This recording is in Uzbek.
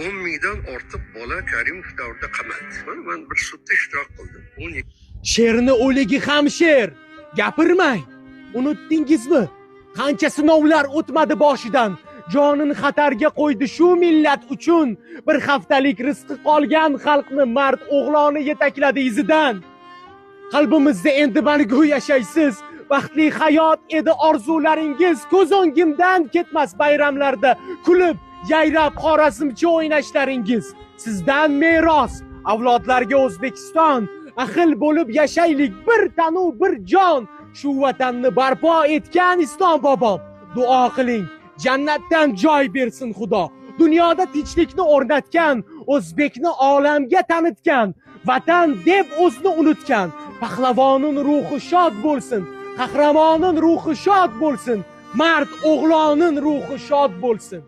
10 mingdan ortiq bola Karimov davrida qamaldi. Men bir sudda ishtirok qildim. Sherni o'ligi ham sher. Gapirmang. Unutdingizmi? Qancha sinovlar o'tmadi boshidan. Jonini xatarga qo'ydi shu millat uchun. Bir haftalik rizqi qolgan xalqni mard o'g'loni yetakladi izidan. Qalbimizda endi mangu yashaysiz. Baxtli hayot edi orzularingiz. Ko'z o'ngimdan ketmas bayramlarda kulib, yayrab Xorazmcha o'ynashlaringiz. Sizdan meros avlodlarga O'zbekiston. Ahil bo'lib yashaylik, bir tanu bir jon. Shu vatanni barpo etgan Islom bobom. Duo qiling, jannatdan joy bersin Xudo. Dunyoda tinchlikni o'rnatgan, O'zbekni olamga tanitgan, vatan deb o'zini unutgan. Pahlavonin ruhi shod bo'lsin, qahramonin ruhi shod bo'lsin, mard o'g'lonin ruhi shod bo'lsin.